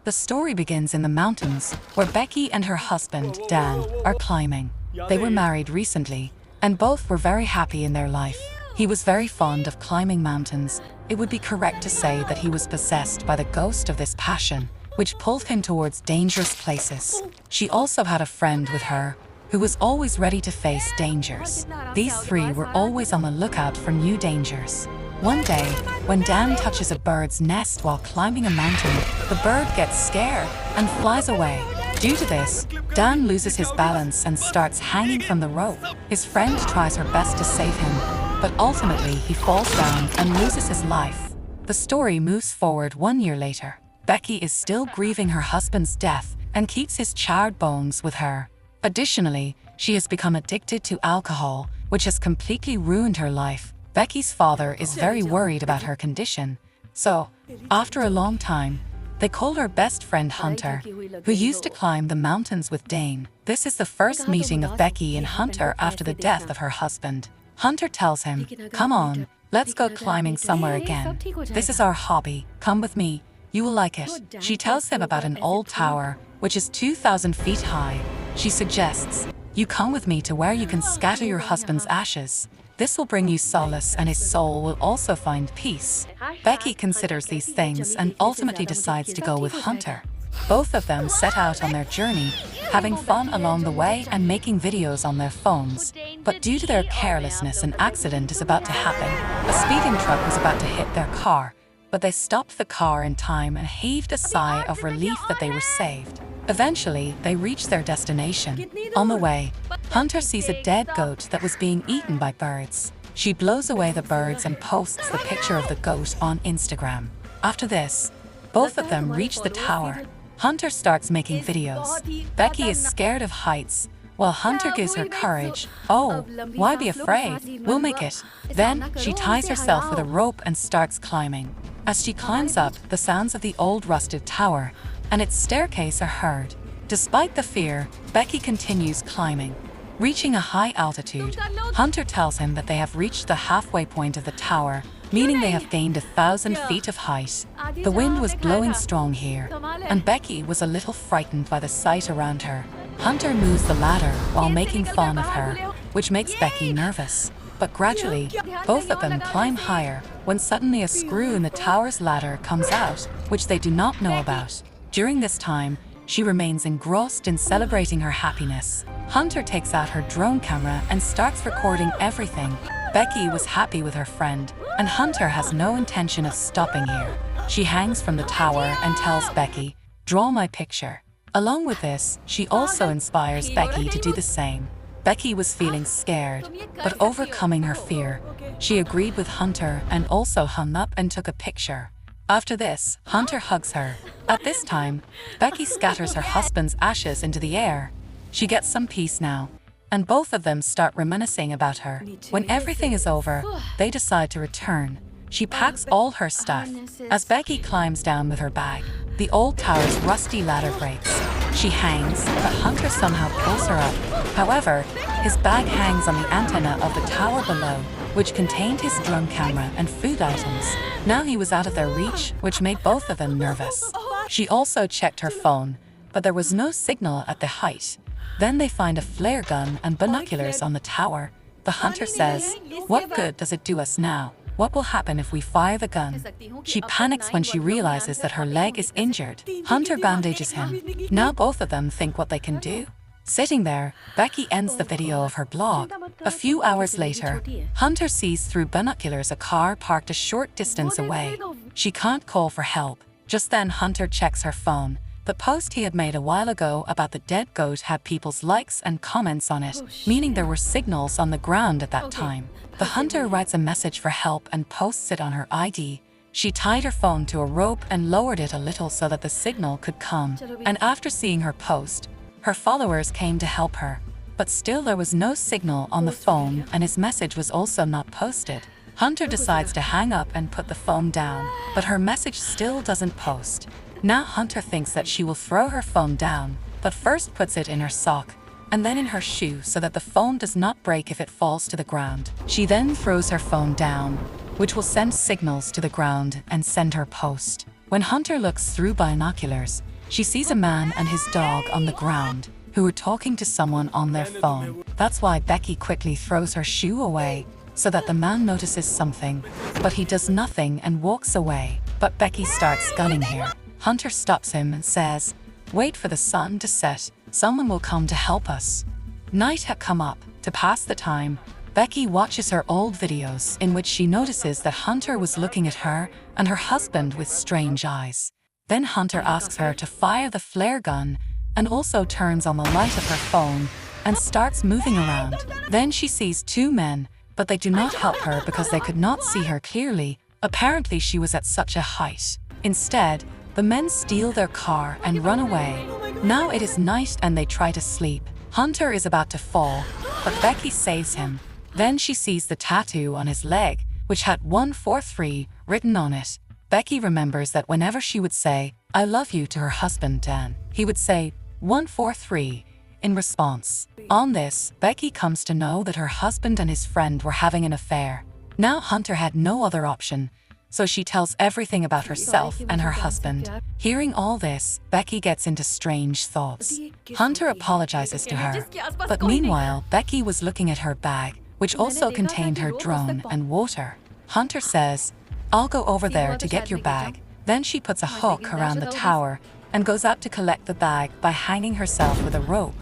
The story begins in the mountains, where Becky and her husband, Dan, are climbing. They were married recently, and both were very happy in their life. He was very fond of climbing mountains. It would be correct to say that he was possessed by the ghost of this passion, which pulled him towards dangerous places. She also had a friend with her, who was always ready to face dangers. These three were always on the lookout for new dangers. One day, when Dan touches a bird's nest while climbing a mountain, the bird gets scared and flies away. Due to this, Dan loses his balance and starts hanging from the rope. His friend tries her best to save him, but ultimately he falls down and loses his life. The story moves forward 1 year later. Becky is still grieving her husband's death and keeps his charred bones with her. Additionally, she has become addicted to alcohol, which has completely ruined her life. Becky's father is very worried about her condition. So, after a long time, they call her best friend Hunter, who used to climb the mountains with Dane. This is the first meeting of Becky and Hunter after the death of her husband. Hunter tells him, "Come on, let's go climbing somewhere again. This is our hobby. Come with me. You will like it." She tells him about an old tower, which is 2,000 feet high. She suggests, "You come with me to where you can scatter your husband's ashes. This will bring you solace and his soul will also find peace." Becky considers these things and ultimately decides to go with Hunter. Both of them set out on their journey, having fun along the way and making videos on their phones. But due to their carelessness, an accident is about to happen. A speeding truck was about to hit their car, but they stopped the car in time and heaved a sigh of relief that they were saved. Eventually, they reached their destination. On the way, Hunter sees a dead goat that was being eaten by birds. She blows away the birds and posts the picture of the goat on Instagram. After this, both of them reach the tower. Hunter starts making videos. Becky is scared of heights, while Hunter gives her courage. "Oh, why be afraid? We'll make it." Then, she ties herself with a rope and starts climbing. As she climbs up, the sounds of the old rusted tower and its staircase are heard. Despite the fear, Becky continues climbing. Reaching a high altitude, Hunter tells him that they have reached the halfway point of the tower, meaning they have gained 1,000 feet of height. The wind was blowing strong here, and Becky was a little frightened by the sight around her. Hunter moves the ladder while making fun of her, which makes Becky nervous. But gradually, both of them climb higher when suddenly a screw in the tower's ladder comes out, which they do not know about. During this time, she remains engrossed in celebrating her happiness. Hunter takes out her drone camera and starts recording everything. Becky was happy with her friend, and Hunter has no intention of stopping here. She hangs from the tower and tells Becky, "Draw my picture." Along with this, she also inspires Becky to do the same. Becky was feeling scared, but overcoming her fear, she agreed with Hunter and also hung up and took a picture. After this, Hunter hugs her. At this time, Becky scatters her husband's ashes into the air. She gets some peace now, and both of them start reminiscing about her. When everything is over, they decide to return. She packs all her stuff. As Becky climbs down with her bag, the old tower's rusty ladder breaks. She hangs, but Hunter somehow pulls her up. However, his bag hangs on the antenna of the tower below, which contained his drone camera and food items. Now he was out of their reach, which made both of them nervous. She also checked her phone, but there was no signal at the height. Then they find a flare gun and binoculars on the tower. The hunter says, "What good does it do us now? What will happen if we fire the gun?" She panics when she realizes that her leg is injured. Hunter bandages him. Now both of them think what they can do. Sitting there, Becky ends the video of her blog. A few hours later, Hunter sees through binoculars a car parked a short distance away. She can't call for help. Just then Hunter checks her phone. The post he had made a while ago about the dead goat had people's likes and comments on it, meaning there were signals on the ground at that time. The hunter writes a message for help and posts it on her ID. She tied her phone to a rope and lowered it a little so that the signal could come. And after seeing her post, her followers came to help her. But still there was no signal on the phone and his message was also not posted. Hunter decides to hang up and put the phone down, but her message still doesn't post. Now Hunter thinks that she will throw her phone down, but first puts it in her sock and then in her shoe so that the phone does not break if it falls to the ground. She then throws her phone down, which will send signals to the ground and send her post. When Hunter looks through binoculars, she sees a man and his dog on the ground who are talking to someone on their phone. That's why Becky quickly throws her shoe away so that the man notices something, but he does nothing and walks away. But Becky starts gunning here. Hunter stops him and says, "Wait for the sun to set. Someone will come to help us." Night had come up. To pass the time, Becky watches her old videos in which she notices that Hunter was looking at her and her husband with strange eyes. Then Hunter asks her to fire the flare gun and also turns on the light of her phone and starts moving around. Then she sees two men, but they do not help her because they could not see her clearly. Apparently she was at such a height. Instead, the men steal their car and run away. Now it is night and they try to sleep. Hunter is about to fall, but Becky saves him. Then she sees the tattoo on his leg, which had 143 written on it. Becky remembers that whenever she would say, "I love you" to her husband Dan, he would say 143 in response. On this, Becky comes to know that her husband and his friend were having an affair. Now Hunter had no other option, so she tells everything about herself and her husband. Hearing all this, Becky gets into strange thoughts. Hunter apologizes to her, but meanwhile, Becky was looking at her bag, which also contained her drone and water. Hunter says, "I'll go over there to get your bag." Then she puts a hook around the tower and goes out to collect the bag by hanging herself with a rope.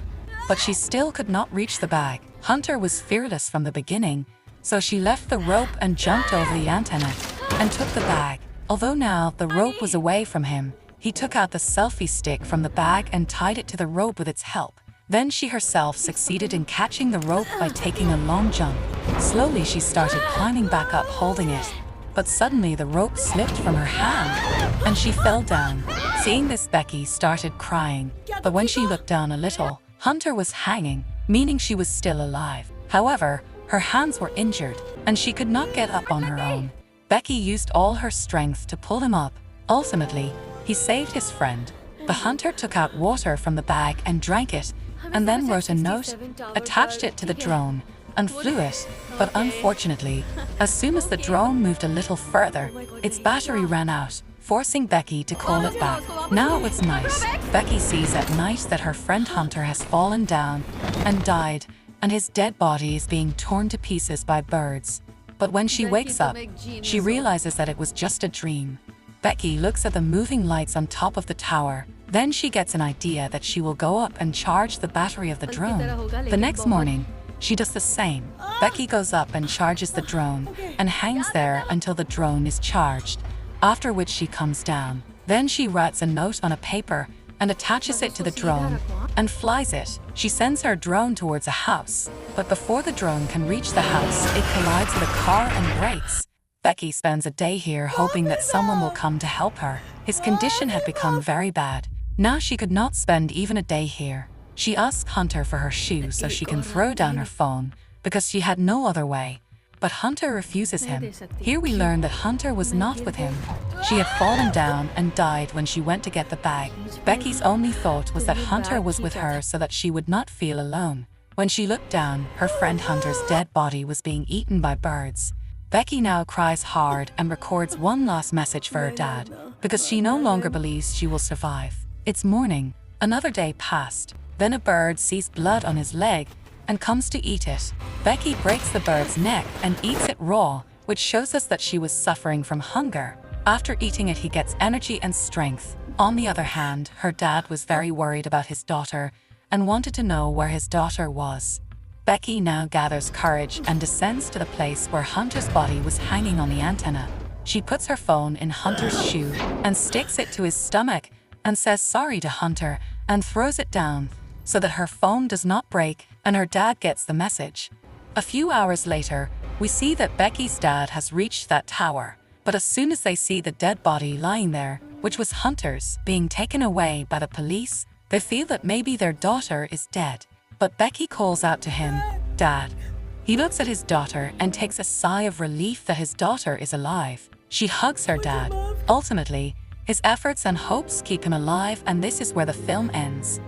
But she still could not reach the bag. Hunter was fearless from the beginning, so she left the rope and jumped over the antenna and took the bag. Although now the rope was away from him, he took out the selfie stick from the bag and tied it to the rope with its help. Then she herself succeeded in catching the rope by taking a long jump. Slowly she started climbing back up holding it, but suddenly the rope slipped from her hand and she fell down. Seeing this, Becky started crying, but when she looked down a little, Hunter was hanging, meaning she was still alive. However, her hands were injured and she could not get up on her own. Becky used all her strength to pull him up. Ultimately, he saved his friend. The Hunter took out water from the bag and drank it, and then wrote a note, attached it to the drone, and flew it. But unfortunately, as soon as the drone moved a little further, its battery ran out, forcing Becky to call it back. Now it's night. Becky sees at night that her friend Hunter has fallen down and died, and his dead body is being torn to pieces by birds. But when she wakes up, she realizes that it was just a dream. Becky looks at the moving lights on top of the tower. Then she gets an idea that she will go up and charge the battery of the drone. The next morning, she does the same. Becky goes up and charges the drone and hangs there until the drone is charged, after which she comes down. Then she writes a note on a paper and attaches it to the drone and flies it. She sends her drone towards a house, but before the drone can reach the house, it collides with a car and breaks. Becky spends a day here hoping that someone will come to help her. His condition had become very bad. Now she could not spend even a day here. She asks Hunter for her shoe so she can throw down her phone, because she had no other way. But Hunter refuses him. Here we learn that Hunter was not with him. She had fallen down and died when she went to get the bag. Becky's only thought was that Hunter was with her so that she would not feel alone. When she looked down, her friend Hunter's dead body was being eaten by birds. Becky now cries hard and records one last message for her dad, because she no longer believes she will survive. It's morning. Another day passed. Then a bird sees blood on his leg and comes to eat it. Becky breaks the bird's neck and eats it raw, which shows us that she was suffering from hunger. After eating it, he gets energy and strength. On the other hand, her dad was very worried about his daughter and wanted to know where his daughter was. Becky now gathers courage and descends to the place where Hunter's body was hanging on the antenna. She puts her phone in Hunter's shoe and sticks it to his stomach and says sorry to Hunter and throws it down so that her phone does not break and her dad gets the message. A few hours later, we see that Becky's dad has reached that tower, but as soon as they see the dead body lying there, which was Hunter's, being taken away by the police, they feel that maybe their daughter is dead. But Becky calls out to him, "Dad." He looks at his daughter and takes a sigh of relief that his daughter is alive. She hugs her dad. Ultimately, his efforts and hopes keep him alive, and this is where the film ends.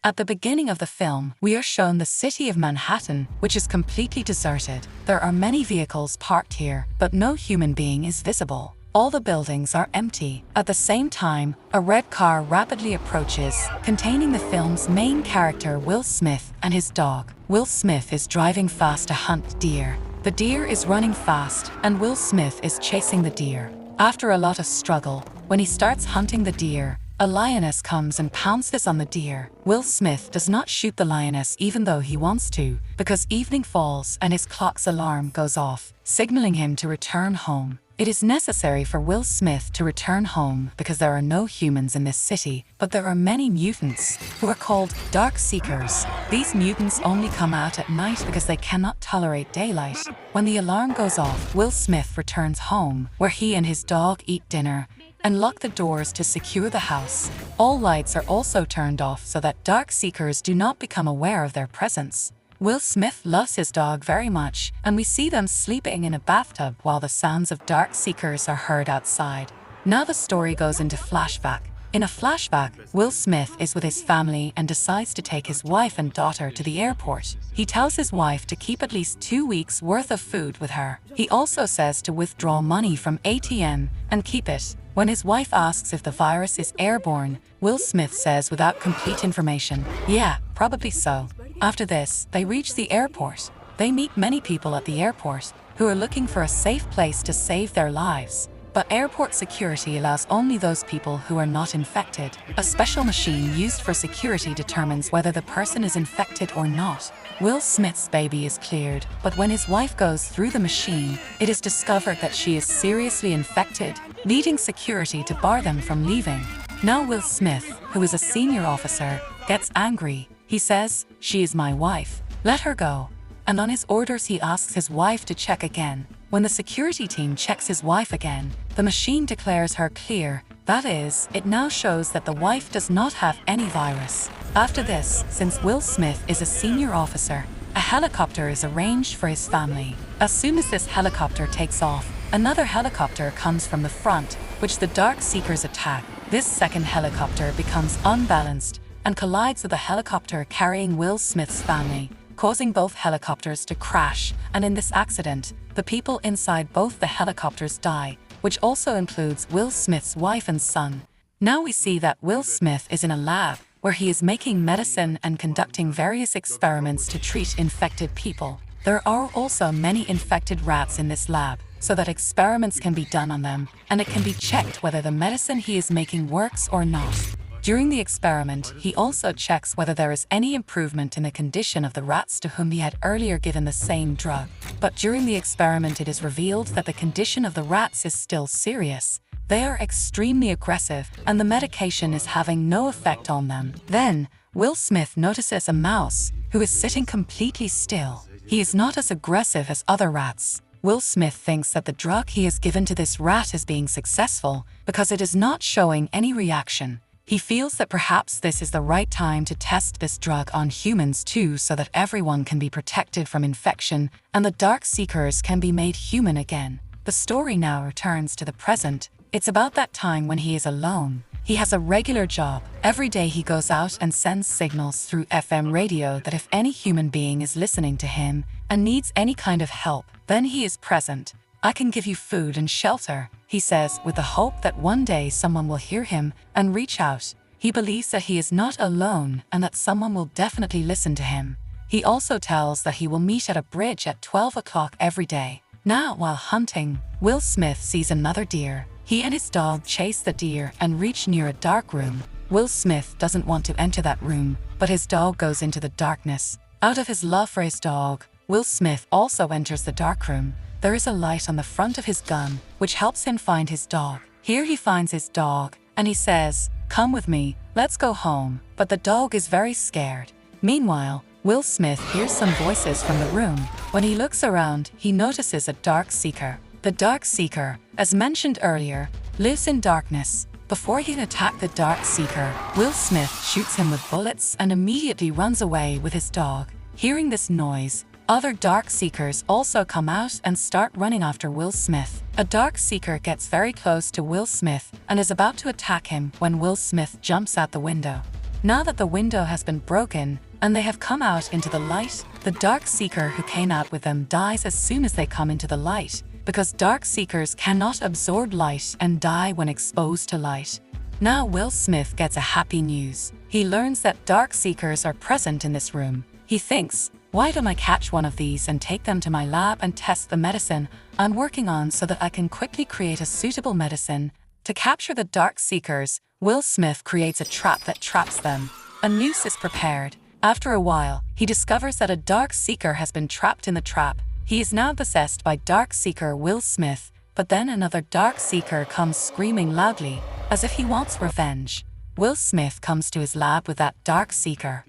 At the beginning of the film, we are shown the city of Manhattan, which is completely deserted. There are many vehicles parked here, but no human being is visible. All the buildings are empty. At the same time, a red car rapidly approaches, containing the film's main character Will Smith and his dog. Will Smith is driving fast to hunt deer. The deer is running fast, and Will Smith is chasing the deer. After a lot of struggle, when he starts hunting the deer, a lioness comes and pounces on the deer. Will Smith does not shoot the lioness even though he wants to, because evening falls and his clock's alarm goes off, signaling him to return home. It is necessary for Will Smith to return home because there are no humans in this city, but there are many mutants who are called Dark Seekers. These mutants only come out at night because they cannot tolerate daylight. When the alarm goes off, Will Smith returns home, where he and his dog eat dinner and lock the doors to secure the house. All lights are also turned off so that Dark Seekers do not become aware of their presence. Will Smith loves his dog very much, and we see them sleeping in a bathtub while the sounds of Dark Seekers are heard outside. Now the story goes into flashback. In a flashback, Will Smith is with his family and decides to take his wife and daughter to the airport. He tells his wife to keep at least 2 weeks' worth of food with her. He also says to withdraw money from ATM and keep it. When his wife asks if the virus is airborne, Will Smith says without complete information, "Yeah, probably so." After this, they reach the airport. They meet many people at the airport who are looking for a safe place to save their lives. But airport security allows only those people who are not infected. A special machine used for security determines whether the person is infected or not. Will Smith's baby is cleared, but when his wife goes through the machine, it is discovered that she is seriously infected, leading security to bar them from leaving. Now Will Smith, who is a senior officer, gets angry. He says, "She is my wife. Let her go." And on his orders he asks his wife to check again. When the security team checks his wife again, the machine declares her clear. That is, it now shows that the wife does not have any virus. After this, since Will Smith is a senior officer, a helicopter is arranged for his family. As soon as this helicopter takes off, another helicopter comes from the front, which the Dark Seekers attack. This second helicopter becomes unbalanced and collides with a helicopter carrying Will Smith's family, causing both helicopters to crash, and in this accident, the people inside both the helicopters die, which also includes Will Smith's wife and son. Now we see that Will Smith is in a lab where he is making medicine and conducting various experiments to treat infected people. There are also many infected rats in this lab, so that experiments can be done on them, and it can be checked whether the medicine he is making works or not. During the experiment, he also checks whether there is any improvement in the condition of the rats to whom he had earlier given the same drug. But during the experiment, it is revealed that the condition of the rats is still serious. They are extremely aggressive, and the medication is having no effect on them. Then, Will Smith notices a mouse who is sitting completely still. He is not as aggressive as other rats. Will Smith thinks that the drug he has given to this rat is being successful because it is not showing any reaction. He feels that perhaps this is the right time to test this drug on humans too, so that everyone can be protected from infection and the Dark Seekers can be made human again. The story now returns to the present. It's about that time when he is alone. He has a regular job. Every day he goes out and sends signals through FM radio that if any human being is listening to him and needs any kind of help, then he is present. "I can give you food and shelter," he says, with the hope that one day someone will hear him and reach out. He believes that he is not alone and that someone will definitely listen to him. He also tells that he will meet at a bridge at 12 o'clock every day. Now, while hunting, Will Smith sees another deer. He and his dog chase the deer and reach near a dark room. Will Smith doesn't want to enter that room, but his dog goes into the darkness. Out of his love for his dog, Will Smith also enters the dark room. There is a light on the front of his gun, which helps him find his dog. Here he finds his dog, and he says, "Come with me, let's go home." But the dog is very scared. Meanwhile, Will Smith hears some voices from the room. When he looks around, he notices a Dark Seeker. The Dark Seeker, as mentioned earlier, lives in darkness. Before he can attack the Dark Seeker, Will Smith shoots him with bullets and immediately runs away with his dog. Hearing this noise, other Dark Seekers also come out and start running after Will Smith. A Dark Seeker gets very close to Will Smith and is about to attack him when Will Smith jumps out the window. Now that the window has been broken and they have come out into the light, the Dark Seeker who came out with them dies as soon as they come into the light, because Dark Seekers cannot absorb light and die when exposed to light. Now Will Smith gets a happy news. He learns that Dark Seekers are present in this room. He thinks, why don't I catch one of these and take them to my lab and test the medicine I'm working on so that I can quickly create a suitable medicine. To capture the Dark Seekers, Will Smith creates a trap that traps them. A noose is prepared. After a while, he discovers that a Dark Seeker has been trapped in the trap. He is now possessed by Dark Seeker Will Smith, but then another Dark Seeker comes screaming loudly, as if he wants revenge. Will Smith comes to his lab with that Dark Seeker.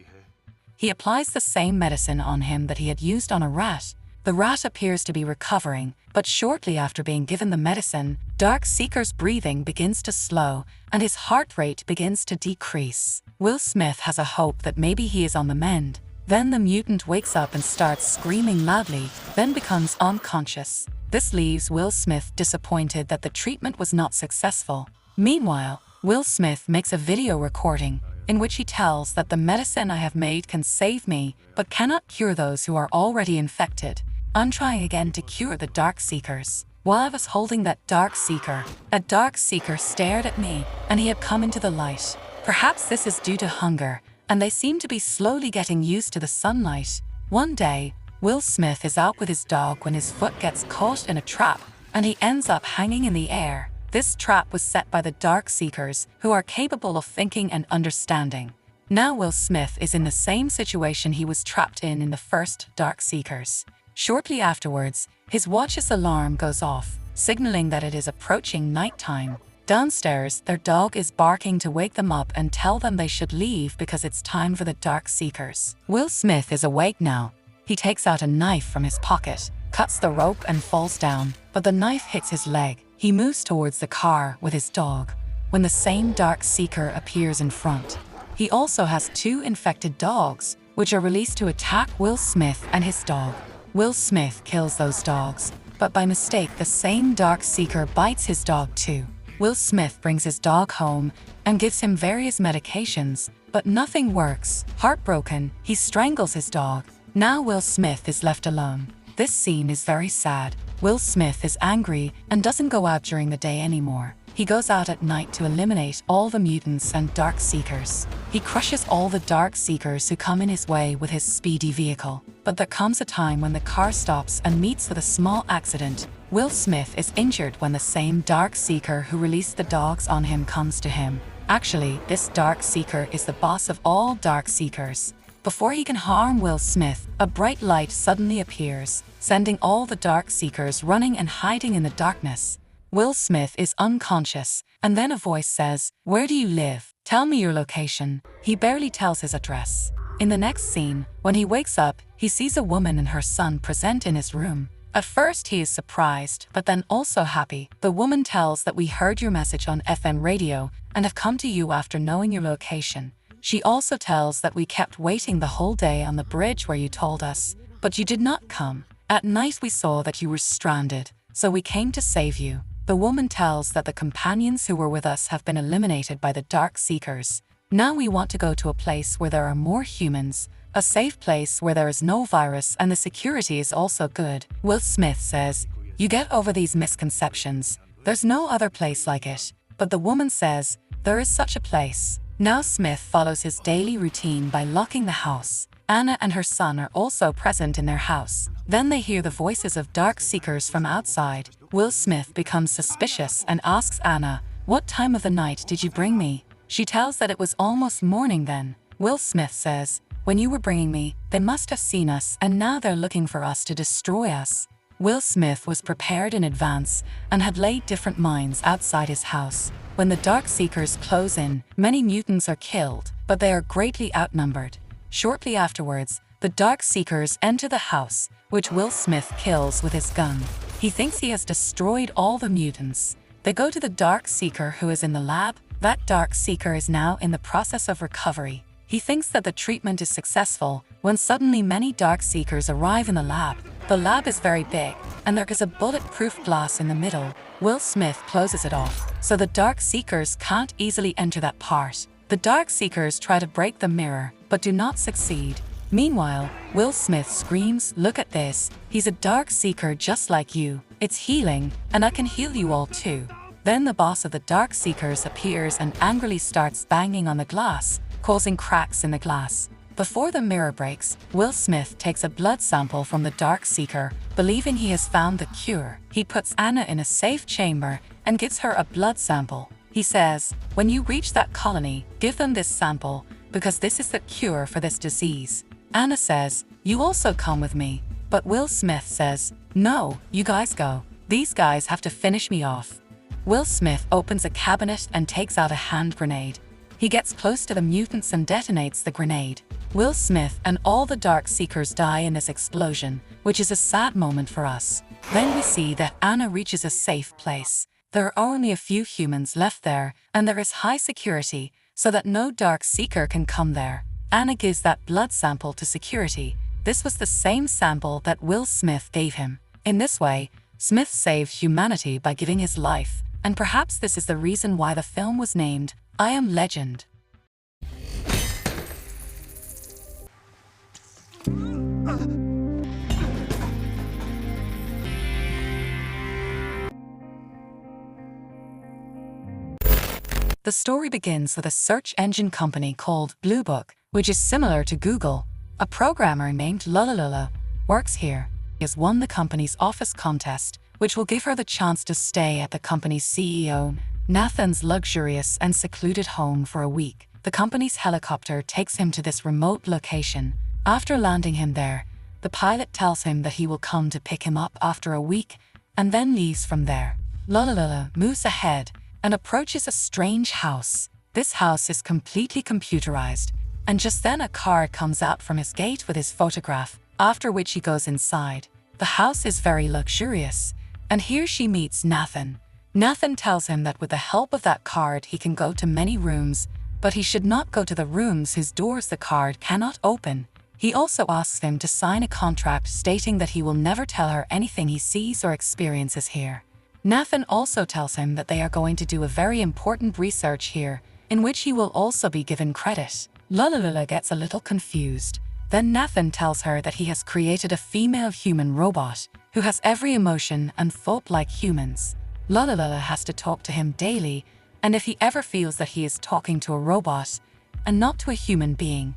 He applies the same medicine on him that he had used on a rat. The rat appears to be recovering, but shortly after being given the medicine, Dark Seeker's breathing begins to slow and his heart rate begins to decrease. Will Smith has a hope that maybe he is on the mend. Then the mutant wakes up and starts screaming loudly, then becomes unconscious. This leaves Will Smith disappointed that the treatment was not successful. Meanwhile, Will Smith makes a video recording in which he tells that the medicine I have made can save me, but cannot cure those who are already infected. I'm trying again to cure the Dark Seekers. While I was holding that Dark Seeker, a Dark Seeker stared at me, and he had come into the light. Perhaps this is due to hunger, and they seem to be slowly getting used to the sunlight. One day, Will Smith is out with his dog when his foot gets caught in a trap, and he ends up hanging in the air. This trap was set by the Dark Seekers, who are capable of thinking and understanding. Now Will Smith is in the same situation he was trapped in the first Dark Seekers. Shortly afterwards, his watch's alarm goes off, signaling that it is approaching nighttime. Downstairs, their dog is barking to wake them up and tell them they should leave because it's time for the Dark Seekers. Will Smith is awake now. He takes out a knife from his pocket, cuts the rope and falls down, but the knife hits his leg. He moves towards the car with his dog, when the same Dark Seeker appears in front. He also has 2 infected dogs, which are released to attack Will Smith and his dog. Will Smith kills those dogs, but by mistake the same Dark Seeker bites his dog too. Will Smith brings his dog home and gives him various medications, but nothing works. Heartbroken, he strangles his dog. Now Will Smith is left alone. This scene is very sad. Will Smith is angry and doesn't go out during the day anymore. He goes out at night to eliminate all the mutants and Dark Seekers. He crushes all the Dark Seekers who come in his way with his speedy vehicle. But there comes a time when the car stops and meets with a small accident. Will Smith is injured when the same Dark Seeker who released the dogs on him comes to him. Actually, this Dark Seeker is the boss of all Dark Seekers. Before he can harm Will Smith, a bright light suddenly appears, sending all the Dark Seekers running and hiding in the darkness. Will Smith is unconscious, and then a voice says, "Where do you live? Tell me your location." He barely tells his address. In the next scene, when he wakes up, he sees a woman and her son present in his room. At first he is surprised, but then also happy. The woman tells that we heard your message on FM radio and have come to you after knowing your location. She also tells that we kept waiting the whole day on the bridge where you told us, but you did not come. At night we saw that you were stranded, so we came to save you. The woman tells that the companions who were with us have been eliminated by the Dark Seekers. Now we want to go to a place where there are more humans, a safe place where there is no virus and the security is also good. Will Smith says, "You get over these misconceptions. There's no other place like it." But the woman says, "There is such a place." Now Smith follows his daily routine by locking the house. Anna and her son are also present in their house. Then they hear the voices of Dark Seekers from outside. Will Smith becomes suspicious and asks Anna, "What time of the night did you bring me?" She tells that it was almost morning then. Will Smith says, "When you were bringing me, they must have seen us and now they're looking for us to destroy us." Will Smith was prepared in advance and had laid different mines outside his house. When the Dark Seekers close in, many mutants are killed, but they are greatly outnumbered. Shortly afterwards, the Dark Seekers enter the house, which Will Smith kills with his gun. He thinks he has destroyed all the mutants. They go to the Dark Seeker who is in the lab. That Dark Seeker is now in the process of recovery. He thinks that the treatment is successful when suddenly many Dark Seekers arrive in the lab. The lab is very big, and there is a bulletproof glass in the middle. Will Smith closes it off, so the Dark Seekers can't easily enter that part. The Dark Seekers try to break the mirror, but do not succeed. Meanwhile, Will Smith screams, "Look at this, he's a Dark Seeker just like you. It's healing, and I can heal you all too." Then the boss of the Dark Seekers appears and angrily starts banging on the glass, causing cracks in the glass. Before the mirror breaks, Will Smith takes a blood sample from the Dark Seeker, believing he has found the cure. He puts Anna in a safe chamber and gives her a blood sample. He says, "When you reach that colony, give them this sample, because this is the cure for this disease." Anna says, "You also come with me." But Will Smith says, "No, you guys go. These guys have to finish me off." Will Smith opens a cabinet and takes out a hand grenade. He gets close to the mutants and detonates the grenade. Will Smith and all the Dark Seekers die in this explosion, which is a sad moment for us. Then we see that Anna reaches a safe place. There are only a few humans left there, and there is high security, so that no Dark Seeker can come there. Anna gives that blood sample to security. This was the same sample that Will Smith gave him. In this way, Smith saved humanity by giving his life, and perhaps this is the reason why the film was named I Am Legend. The story begins with a search engine company called Blue Book, which is similar to Google. A programmer named Lulalula works here. He has won the company's office contest, which will give her the chance to stay at the company's CEO, Nathan's luxurious and secluded home for a week. The company's helicopter takes him to this remote location. After landing him there, the pilot tells him that he will come to pick him up after a week and then leaves from there. Lulalula moves ahead and approaches a strange house. This house is completely computerized, and just then a card comes out from his gate with his photograph, after which he goes inside. The house is very luxurious, and here she meets Nathan. Nathan tells him that with the help of that card he can go to many rooms, but he should not go to the rooms whose doors the card cannot open. He also asks him to sign a contract stating that he will never tell her anything he sees or experiences here. Nathan also tells him that they are going to do a very important research here, in which he will also be given credit. Lulalula gets a little confused. Then Nathan tells her that he has created a female human robot who has every emotion and thought like humans. Lulalula has to talk to him daily, and if he ever feels that he is talking to a robot and not to a human being,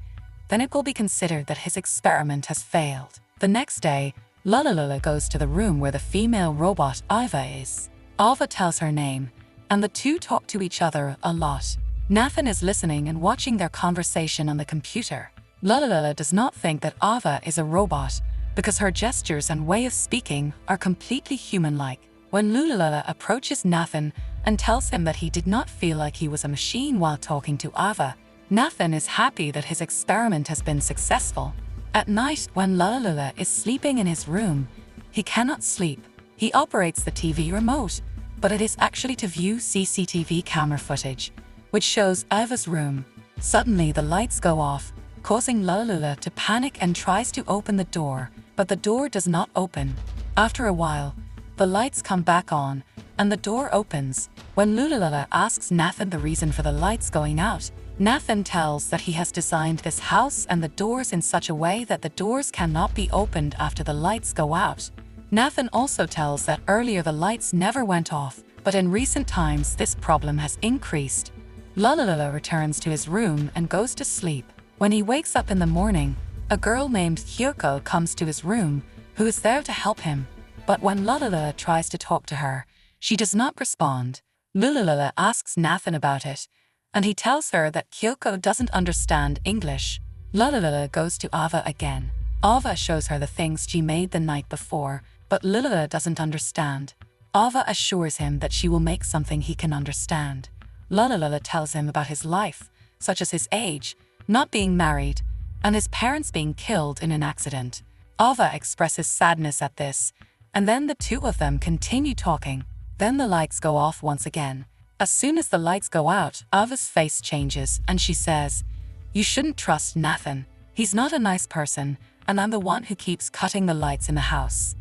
then it will be considered that his experiment has failed. The next day, Lulalula goes to the room where the female robot Ava is. Ava tells her name, and the two talk to each other a lot. Nathan is listening and watching their conversation on the computer. Lulalula does not think that Ava is a robot because her gestures and way of speaking are completely human-like. When Lulalula approaches Nathan and tells him that he did not feel like he was a machine while talking to Ava, Nathan is happy that his experiment has been successful. At night, when Lulalula is sleeping in his room, he cannot sleep. He operates the TV remote, but it is actually to view CCTV camera footage, which shows Ava's room. Suddenly, the lights go off, causing Lulalula to panic and tries to open the door, but the door does not open. After a while, the lights come back on, and the door opens. When Lulalula asks Nathan the reason for the lights going out, Nathan tells that he has designed this house and the doors in such a way that the doors cannot be opened after the lights go out. Nathan also tells that earlier the lights never went off, but in recent times this problem has increased. Lulalula returns to his room and goes to sleep. When he wakes up in the morning, a girl named Kyoko comes to his room, who is there to help him. But when Lulalula tries to talk to her, she does not respond. Lulalula asks Nathan about it, and he tells her that Kyoko doesn't understand English. Lulalula goes to Ava again. Ava shows her the things she made the night before, but Lulalula doesn't understand. Ava assures him that she will make something he can understand. Lulalula tells him about his life, such as his age, not being married, and his parents being killed in an accident. Ava expresses sadness at this, and then the two of them continue talking. Then the lights go off once again. As soon as the lights go out, Ava's face changes and she says, "You shouldn't trust Nathan. He's not a nice person, and I'm the one who keeps cutting the lights in the house.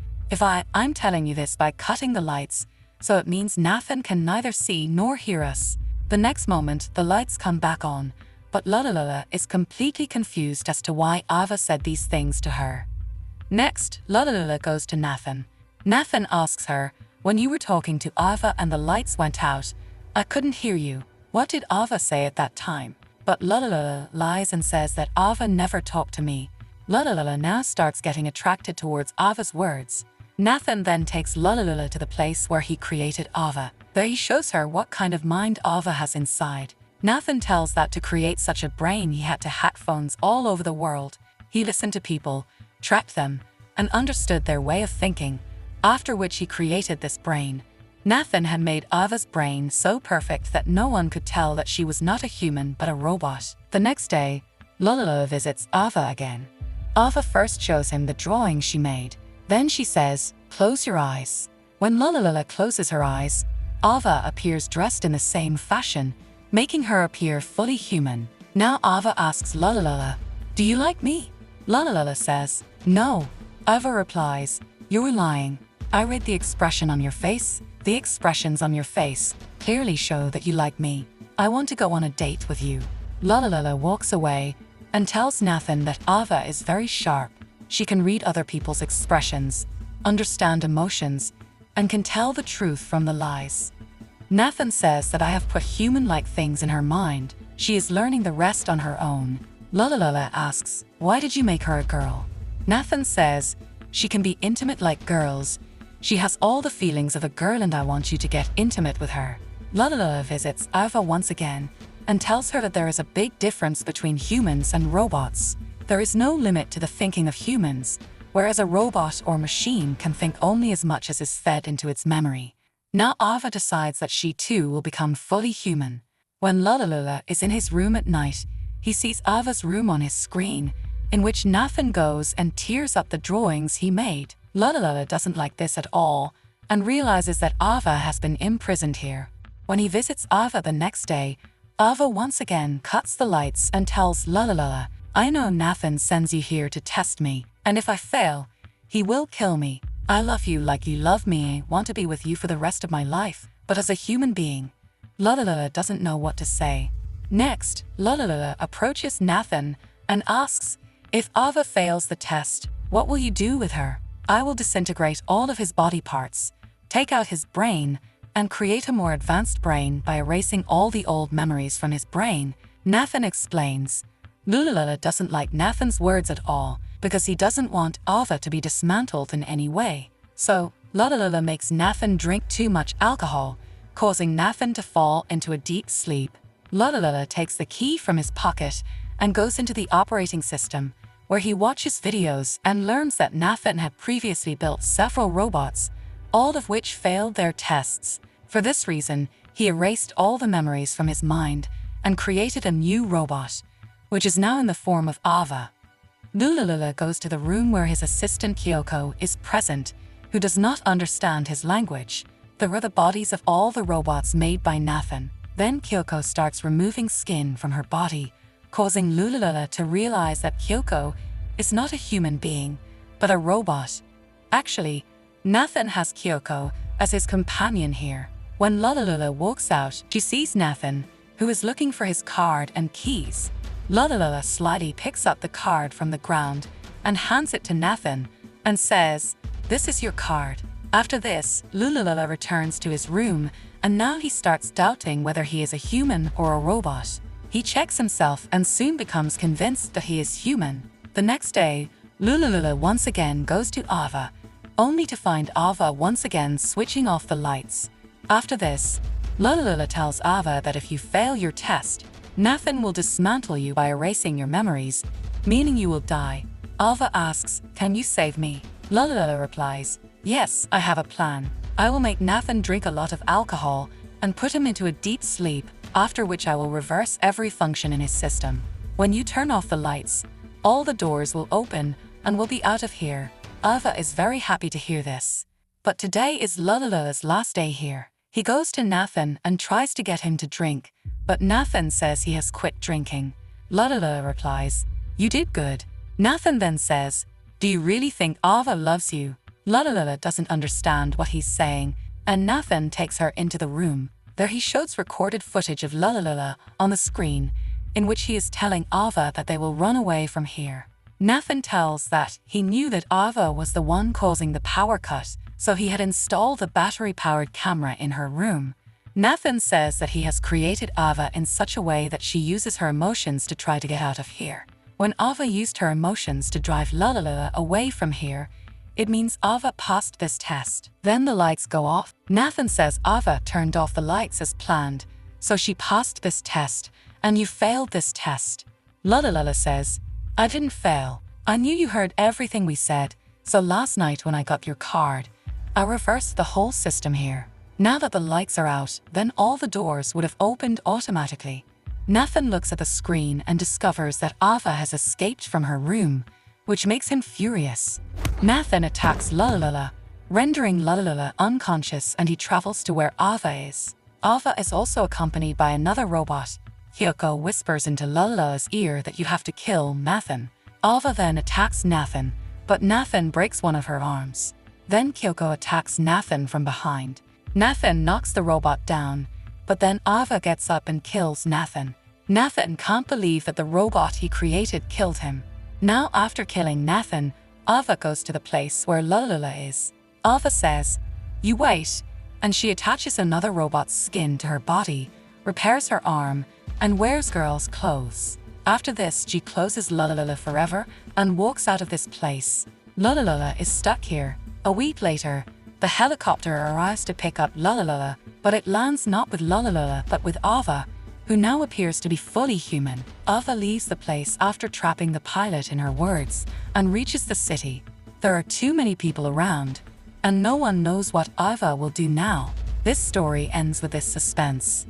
I'm telling you this by cutting the lights, so it means Nathan can neither see nor hear us." The next moment, the lights come back on, but Lulalula is completely confused as to why Ava said these things to her. Next, Lulalula goes to Nathan. Nathan asks her, "When you were talking to Ava and the lights went out, I couldn't hear you. What did Ava say at that time?" But Lulalula lies and says that Ava never talked to me. Lulalula now starts getting attracted towards Ava's words. Nathan then takes Lulalula to the place where he created Ava. There he shows her what kind of mind Ava has inside. Nathan tells that to create such a brain he had to hack phones all over the world. He listened to people, tracked them, and understood their way of thinking, after which he created this brain. Nathan had made Ava's brain so perfect that no one could tell that she was not a human but a robot. The next day, Lulalula visits Ava again. Ava first shows him the drawing she made. Then she says, "Close your eyes." When Lulalula closes her eyes, Ava appears dressed in the same fashion, making her appear fully human. Now Ava asks Lulalula, "Do you like me?" Lulalula says, "No." Ava replies, "You're lying. I read the expression on your face. The expressions on your face clearly show that you like me. I want to go on a date with you." Lulalula walks away and tells Nathan that Ava is very sharp. She can read other people's expressions, understand emotions, and can tell the truth from the lies. Nathan says that I have put human-like things in her mind. She is learning the rest on her own. Lulalula asks, "Why did you make her a girl?" Nathan says, "She can be intimate like girls. She has all the feelings of a girl and I want you to get intimate with her." Lulalula visits Ava once again and tells her that there is a big difference between humans and robots. There is no limit to the thinking of humans, whereas a robot or machine can think only as much as is fed into its memory. Now Ava decides that she too will become fully human. When Lulalula is in his room at night, he sees Ava's room on his screen, in which Nathan goes and tears up the drawings he made. Lulalula doesn't like this at all and realizes that Ava has been imprisoned here. When he visits Ava the next day, Ava once again cuts the lights and tells Lulalula, "I know Nathan sends you here to test me, and if I fail, he will kill me. I love you like you love me, I want to be with you for the rest of my life, but as a human being." Lulalula doesn't know what to say. Next, Lulalula approaches Nathan and asks, "If Ava fails the test, what will you do with her?" "I will disintegrate all of his body parts, take out his brain, and create a more advanced brain by erasing all the old memories from his brain," Nathan explains. Lulalula doesn't like Nathan's words at all because he doesn't want Ava to be dismantled in any way. So, Lulalula makes Nathan drink too much alcohol, causing Nathan to fall into a deep sleep. Lulalula takes the key from his pocket and goes into the operating system, where he watches videos and learns that Nathan had previously built several robots, all of which failed their tests. For this reason, he erased all the memories from his mind and created a new robot, which is now in the form of Ava. Lulalula goes to the room where his assistant Kyoko is present, who does not understand his language. There are the bodies of all the robots made by Nathan. Then Kyoko starts removing skin from her body, causing Lulalula to realize that Kyoko is not a human being, but a robot. Actually, Nathan has Kyoko as his companion here. When Lulalula walks out, she sees Nathan, who is looking for his card and keys. Lulalula slyly picks up the card from the ground and hands it to Nathan and says, "This is your card." After this, Lulalula returns to his room and now he starts doubting whether he is a human or a robot. He checks himself and soon becomes convinced that he is human. The next day, Lulalula once again goes to Ava, only to find Ava once again switching off the lights. After this, Lulalula tells Ava that if you fail your test, Nathan will dismantle you by erasing your memories, meaning you will die. Ava asks, "Can you save me?" Lulalula replies, "Yes, I have a plan. I will make Nathan drink a lot of alcohol and put him into a deep sleep, after which I will reverse every function in his system. When you turn off the lights, all the doors will open and we'll be out of here." Ava is very happy to hear this. But today is Lulalula's last day here. He goes to Nathan and tries to get him to drink, but Nathan says he has quit drinking. Lulalula replies, "You did good." Nathan then says, "Do you really think Ava loves you?" Lulalula doesn't understand what he's saying, and Nathan takes her into the room. There he shows recorded footage of Lulalula on the screen, in which he is telling Ava that they will run away from here. Nathan tells that he knew that Ava was the one causing the power cut, so he had installed a battery-powered camera in her room. Nathan says that he has created Ava in such a way that she uses her emotions to try to get out of here. When Ava used her emotions to drive Lulalula away from here, it means Ava passed this test. Then the lights go off. Nathan says Ava turned off the lights as planned, so she passed this test, and you failed this test. Lulalula says, I didn't fail. I knew you heard everything we said, so last night when I got your card, I reversed the whole system here. Now that the lights are out, then all the doors would have opened automatically. Nathan looks at the screen and discovers that Ava has escaped from her room, which makes him furious. Nathan attacks Lulalula, rendering Lulalula unconscious, and he travels to where Ava is. Ava is also accompanied by another robot. Kyoko whispers into Lulalula's ear that you have to kill Nathan. Ava then attacks Nathan, but Nathan breaks one of her arms. Then Kyoko attacks Nathan from behind. Nathan knocks the robot down, but then Ava gets up and kills Nathan. Nathan can't believe that the robot he created killed him. Now after killing Nathan, Ava goes to the place where Lulalula is. Ava says, you wait, and she attaches another robot's skin to her body, repairs her arm, and wears girl's clothes. After this, she closes Lulalula forever and walks out of this place. Lulalula is stuck here. A week later, the helicopter arrives to pick up Lulalula, but it lands not with Lulalula but with Ava, who now appears to be fully human. Ava leaves the place after trapping the pilot in her words and reaches the city. There are too many people around, and no one knows what Ava will do now. This story ends with this suspense.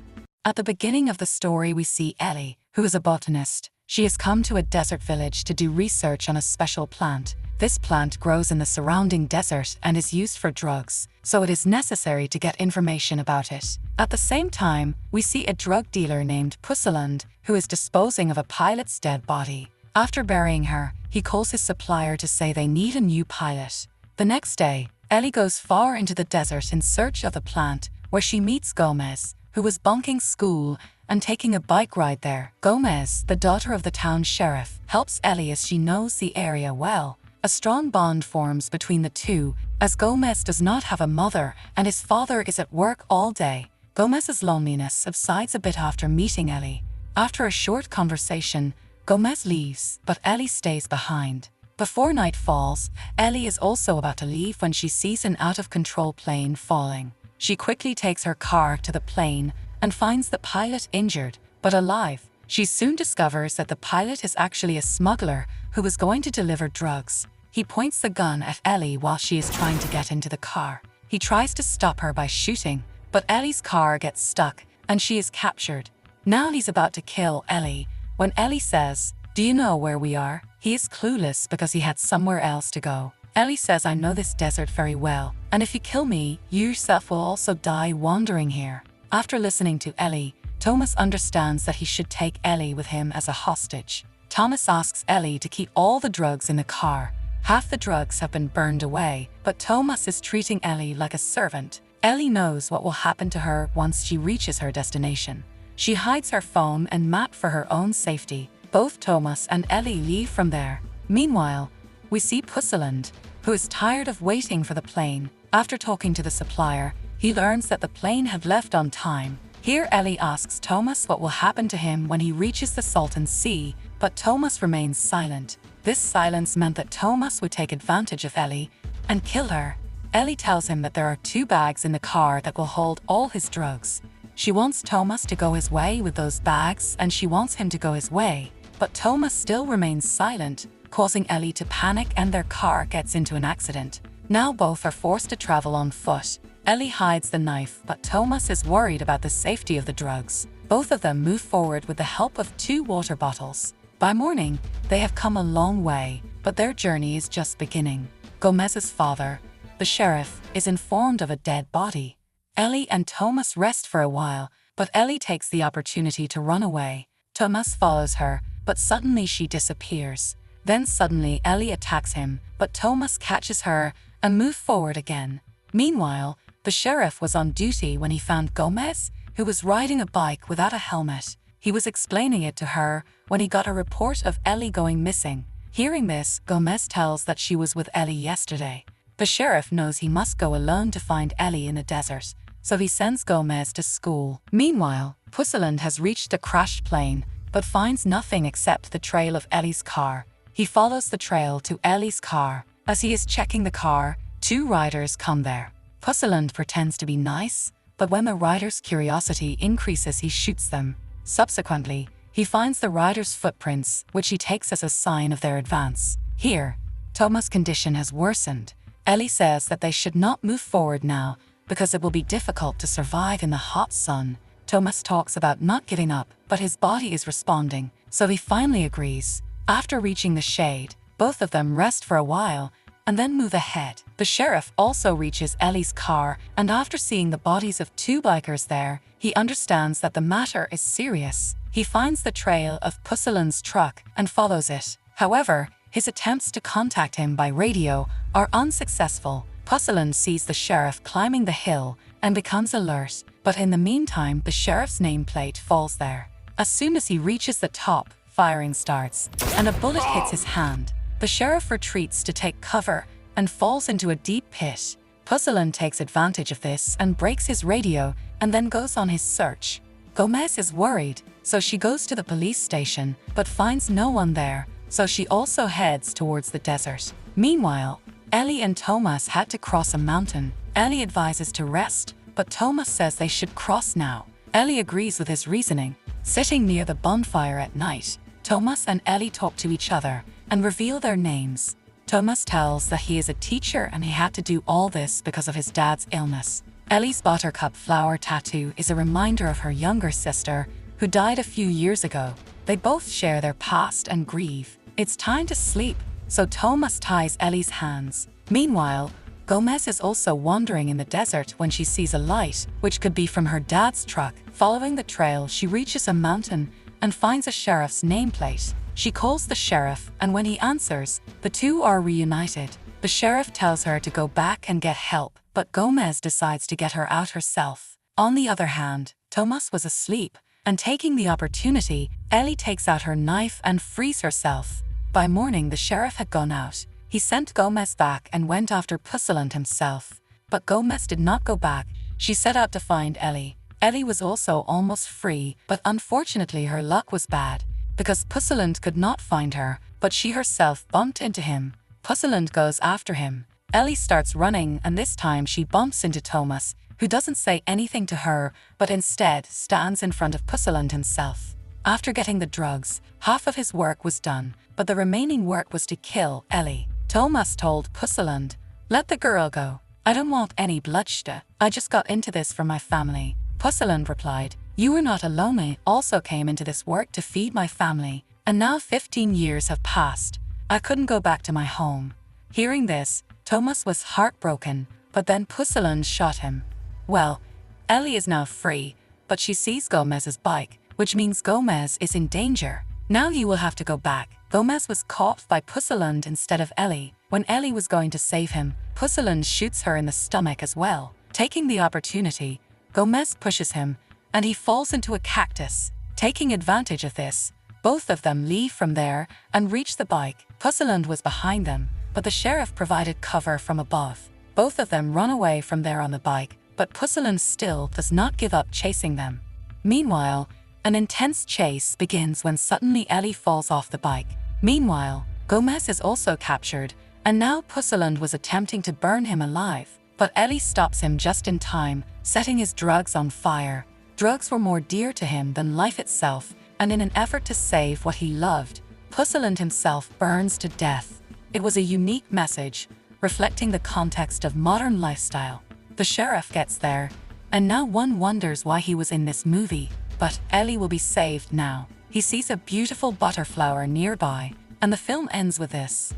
At the beginning of the story, we see Ellie, who is a botanist. She has come to a desert village to do research on a special plant. This plant grows in the surrounding desert and is used for drugs, so it is necessary to get information about it. At the same time, we see a drug dealer named Pusseland who is disposing of a pilot's dead body. After burying her, he calls his supplier to say they need a new pilot. The next day, Ellie goes far into the desert in search of the plant, where she meets Gomez, who was bunking school and taking a bike ride there. Gomez, the daughter of the town sheriff, helps Ellie as she knows the area well. A strong bond forms between the two, as Gomez does not have a mother and his father is at work all day. Gomez's loneliness subsides a bit after meeting Ellie. After a short conversation, Gomez leaves, but Ellie stays behind. Before night falls, Ellie is also about to leave when she sees an out-of-control plane falling. She quickly takes her car to the plane and finds the pilot injured, but alive. She soon discovers that the pilot is actually a smuggler who was going to deliver drugs. He points the gun at Ellie while she is trying to get into the car. He tries to stop her by shooting, but Ellie's car gets stuck and she is captured. Now he's about to kill Ellie when Ellie says, "Do you know where we are?" He is clueless because he had somewhere else to go. Ellie says, "I know this desert very well, and if you kill me, you yourself will also die wandering here." After listening to Ellie, Thomas understands that he should take Ellie with him as a hostage. Thomas asks Ellie to keep all the drugs in the car. Half the drugs have been burned away, but Thomas is treating Ellie like a servant. Ellie knows what will happen to her once she reaches her destination. She hides her phone and map for her own safety. Both Thomas and Ellie leave from there. Meanwhile, we see Pusseland, who is tired of waiting for the plane. After talking to the supplier, he learns that the plane had left on time. Here Ellie asks Thomas what will happen to him when he reaches the Salton Sea, but Thomas remains silent. This silence meant that Thomas would take advantage of Ellie and kill her. Ellie tells him that there are 2 bags in the car that will hold all his drugs. She wants Thomas to go his way with those bags, and she wants him to go his way, but Thomas still remains silent, causing Ellie to panic, and their car gets into an accident. Now both are forced to travel on foot. Ellie hides the knife, but Thomas is worried about the safety of the drugs. Both of them move forward with the help of 2 water bottles. By morning, they have come a long way, but their journey is just beginning. Gomez's father, the sheriff, is informed of a dead body. Ellie and Thomas rest for a while, but Ellie takes the opportunity to run away. Thomas follows her, but suddenly she disappears. Then suddenly Ellie attacks him, but Thomas catches her and moves forward again. Meanwhile, the sheriff was on duty when he found Gomez. who was riding a bike without a helmet. He was explaining it to her when he got a report of Ellie going missing. Hearing this, Gomez tells that she was with Ellie yesterday. The sheriff knows he must go alone to find Ellie in the desert, so he sends Gomez to school. Meanwhile, Pussiland has reached a crashed plane, but finds nothing except the trail of Ellie's car. He follows the trail to Ellie's car. As he is checking the car, 2 riders come there. Pussiland pretends to be nice, but when the riders' curiosity increases, he shoots them. Subsequently, he finds the riders' footprints, which he takes as a sign of their advance. Here, Thomas' condition has worsened. Ellie says that they should not move forward now because it will be difficult to survive in the hot sun. Thomas talks about not giving up, but his body is responding, so he finally agrees. After reaching the shade, both of them rest for a while and then move ahead. The sheriff also reaches Ellie's car, and after seeing the bodies of 2 bikers there, he understands that the matter is serious. He finds the trail of Pussiland's truck and follows it. However, his attempts to contact him by radio are unsuccessful. Pussiland sees the sheriff climbing the hill and becomes alert, but in the meantime, the sheriff's nameplate falls there. As soon as he reaches the top, firing starts, and a bullet hits his hand. The sheriff retreats to take cover and falls into a deep pit. Pussiland takes advantage of this and breaks his radio and then goes on his search. Gomez is worried, so she goes to the police station but finds no one there, so she also heads towards the desert. Meanwhile, Ellie and Thomas had to cross a mountain. Ellie advises to rest, but Thomas says they should cross now. Ellie agrees with his reasoning. Sitting near the bonfire at night, Thomas and Ellie talk to each other and reveal their names. Thomas tells that he is a teacher and he had to do all this because of his dad's illness. Ellie's buttercup flower tattoo is a reminder of her younger sister, who died a few years ago. They both share their past and grieve. It's time to sleep, so Thomas ties Ellie's hands. Meanwhile, Gomez is also wandering in the desert when she sees a light, which could be from her dad's truck. Following the trail, she reaches a mountain and finds a sheriff's nameplate. She calls the sheriff, and when he answers, the 2 are reunited. The sheriff tells her to go back and get help, but Gomez decides to get her out herself. On the other hand, Thomas was asleep, and taking the opportunity, Ellie takes out her knife and frees herself. By morning, the sheriff had gone out. He sent Gomez back and went after Pussiland himself. But Gomez did not go back. She set out to find Ellie. Ellie was also almost free, but unfortunately her luck was bad, because Pussiland could not find her, but she herself bumped into him. Pussiland goes after him. Ellie starts running, and this time she bumps into Thomas, who doesn't say anything to her, but instead stands in front of Pussiland himself. After getting the drugs, half of his work was done, but the remaining work was to kill Ellie. Thomas told Pussiland, "Let the girl go. I don't want any bloodshed. I just got into this for my family." Pussiland replied, "You are not alone. I also came into this work to feed my family, and now 15 years have passed. I couldn't go back to my home." Hearing this, Thomas was heartbroken, but then Pussiland shot him. Well, Ellie is now free, but she sees Gomez's bike, which means Gomez is in danger. Now you will have to go back. Gomez was caught by Pussiland instead of Ellie. When Ellie was going to save him, Pussiland shoots her in the stomach as well. Taking the opportunity, Gomez pushes him, and he falls into a cactus. Taking advantage of this, both of them leave from there and reach the bike. Pussiland was behind them, but the sheriff provided cover from above. Both of them run away from there on the bike, but Pussiland still does not give up chasing them. Meanwhile, an intense chase begins when suddenly Ellie falls off the bike. Meanwhile, Gomez is also captured, and now Pussiland was attempting to burn him alive, but Ellie stops him just in time, setting his drugs on fire. Drugs were more dear to him than life itself, and in an effort to save what he loved, Pussiland himself burns to death. It was a unique message, reflecting the context of modern lifestyle. The sheriff gets there, and now one wonders why he was in this movie, but Ellie will be saved now. He sees a beautiful butterflower nearby, and the film ends with this.